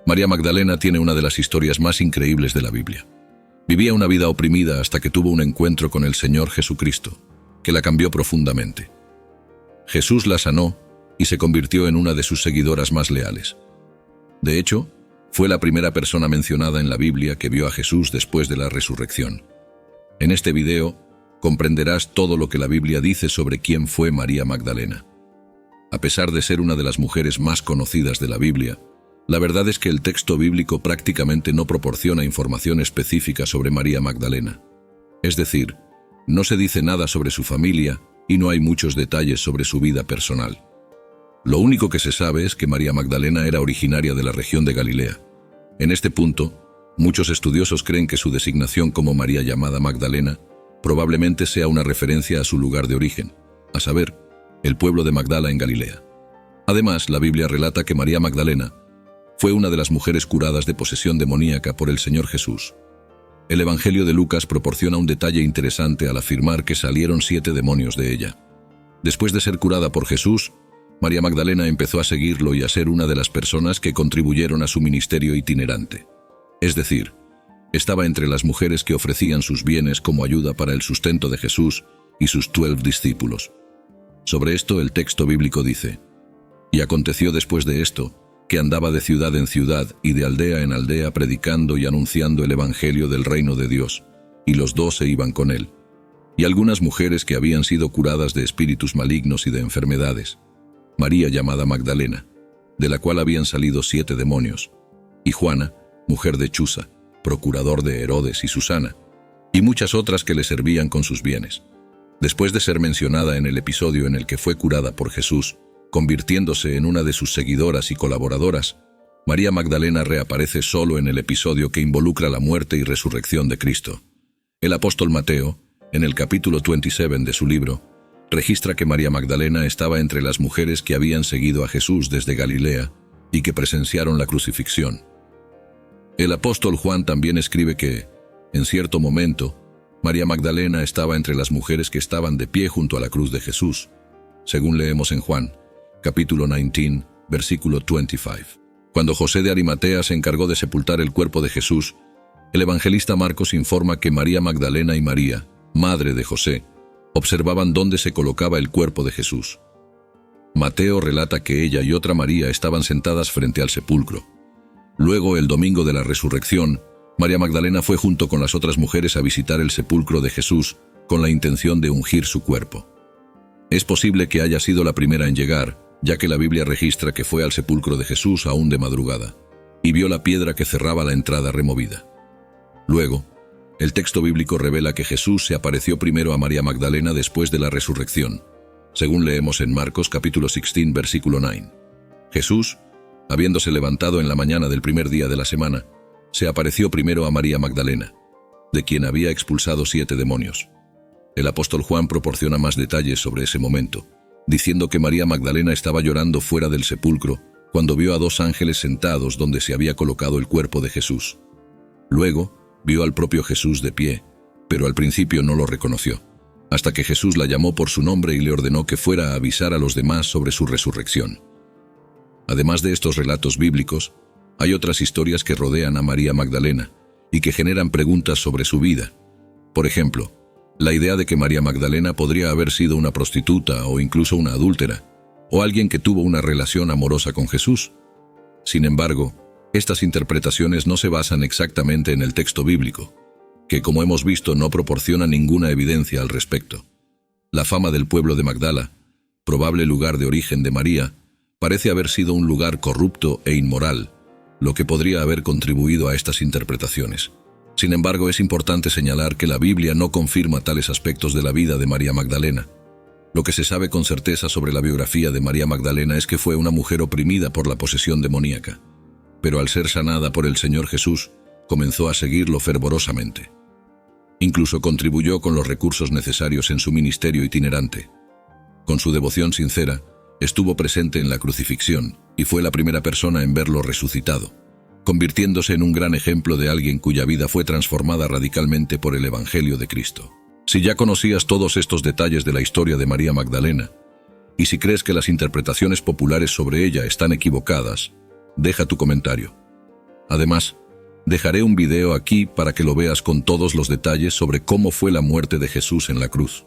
María Magdalena tiene una de las historias más increíbles de la Biblia. Vivía una vida oprimida hasta que tuvo un encuentro con el Señor Jesucristo, que la cambió profundamente. Jesús la sanó y se convirtió en una de sus seguidoras más leales. De hecho, fue la primera persona mencionada en la Biblia que vio a Jesús después de la resurrección. En este video comprenderás todo lo que la Biblia dice sobre quién fue María Magdalena. A pesar de ser una de las mujeres más conocidas de la Biblia, la verdad es que el texto bíblico prácticamente no proporciona información específica sobre María Magdalena. Es decir, no se dice nada sobre su familia y no hay muchos detalles sobre su vida personal. Lo único que se sabe es que María Magdalena era originaria de la región de Galilea. En este punto, muchos estudiosos creen que su designación como María llamada Magdalena probablemente sea una referencia a su lugar de origen, a saber, el pueblo de Magdala en Galilea. Además, la Biblia relata que María Magdalena fue una de las mujeres curadas de posesión demoníaca por el Señor Jesús. El Evangelio de Lucas proporciona un detalle interesante al afirmar que salieron 7 demonios de ella. Después de ser curada por Jesús, María Magdalena empezó a seguirlo y a ser una de las personas que contribuyeron a su ministerio itinerante. Es decir, estaba entre las mujeres que ofrecían sus bienes como ayuda para el sustento de Jesús y sus 12 discípulos. Sobre esto el texto bíblico dice: «Y aconteció después de esto, que andaba de ciudad en ciudad y de aldea en aldea predicando y anunciando el evangelio del reino de Dios, y los 12 iban con él. Y algunas mujeres que habían sido curadas de espíritus malignos y de enfermedades, María llamada Magdalena, de la cual habían salido 7 demonios, y Juana, mujer de Chuza, procurador de Herodes, y Susana, y muchas otras que le servían con sus bienes». Después de ser mencionada en el episodio en el que fue curada por Jesús, convirtiéndose en una de sus seguidoras y colaboradoras, María Magdalena reaparece solo en el episodio que involucra la muerte y resurrección de Cristo. El apóstol Mateo, en el capítulo 27 de su libro, registra que María Magdalena estaba entre las mujeres que habían seguido a Jesús desde Galilea y que presenciaron la crucifixión. El apóstol Juan también escribe que, en cierto momento, María Magdalena estaba entre las mujeres que estaban de pie junto a la cruz de Jesús, según leemos en Juan, capítulo 19, versículo 25. Cuando José de Arimatea se encargó de sepultar el cuerpo de Jesús, el evangelista Marcos informa que María Magdalena y María, madre de José, observaban dónde se colocaba el cuerpo de Jesús. Mateo relata que ella y otra María estaban sentadas frente al sepulcro. Luego, el domingo de la resurrección, María Magdalena fue junto con las otras mujeres a visitar el sepulcro de Jesús con la intención de ungir su cuerpo. Es posible que haya sido la primera en llegar, ya que la Biblia registra que fue al sepulcro de Jesús aún de madrugada, y vio la piedra que cerraba la entrada removida. Luego, el texto bíblico revela que Jesús se apareció primero a María Magdalena después de la resurrección, según leemos en Marcos capítulo 16, versículo 9. Jesús, habiéndose levantado en la mañana del primer día de la semana, se apareció primero a María Magdalena, de quien había expulsado 7 demonios. El apóstol Juan proporciona más detalles sobre ese momento, diciendo que María Magdalena estaba llorando fuera del sepulcro cuando vio a 2 ángeles sentados donde se había colocado el cuerpo de Jesús. Luego, vio al propio Jesús de pie, pero al principio no lo reconoció, hasta que Jesús la llamó por su nombre y le ordenó que fuera a avisar a los demás sobre su resurrección. Además de estos relatos bíblicos, hay otras historias que rodean a María Magdalena y que generan preguntas sobre su vida. Por ejemplo, la idea de que María Magdalena podría haber sido una prostituta o incluso una adúltera, o alguien que tuvo una relación amorosa con Jesús. Sin embargo, estas interpretaciones no se basan exactamente en el texto bíblico, que como hemos visto no proporciona ninguna evidencia al respecto. La fama del pueblo de Magdala, probable lugar de origen de María, parece haber sido un lugar corrupto e inmoral, lo que podría haber contribuido a estas interpretaciones. Sin embargo, es importante señalar que la Biblia no confirma tales aspectos de la vida de María Magdalena. Lo que se sabe con certeza sobre la biografía de María Magdalena es que fue una mujer oprimida por la posesión demoníaca, pero al ser sanada por el Señor Jesús, comenzó a seguirlo fervorosamente. Incluso contribuyó con los recursos necesarios en su ministerio itinerante. Con su devoción sincera, estuvo presente en la crucifixión y fue la primera persona en verlo resucitado, convirtiéndose en un gran ejemplo de alguien cuya vida fue transformada radicalmente por el Evangelio de Cristo. Si ya conocías todos estos detalles de la historia de María Magdalena, y si crees que las interpretaciones populares sobre ella están equivocadas, deja tu comentario. Además, dejaré un video aquí para que lo veas con todos los detalles sobre cómo fue la muerte de Jesús en la cruz.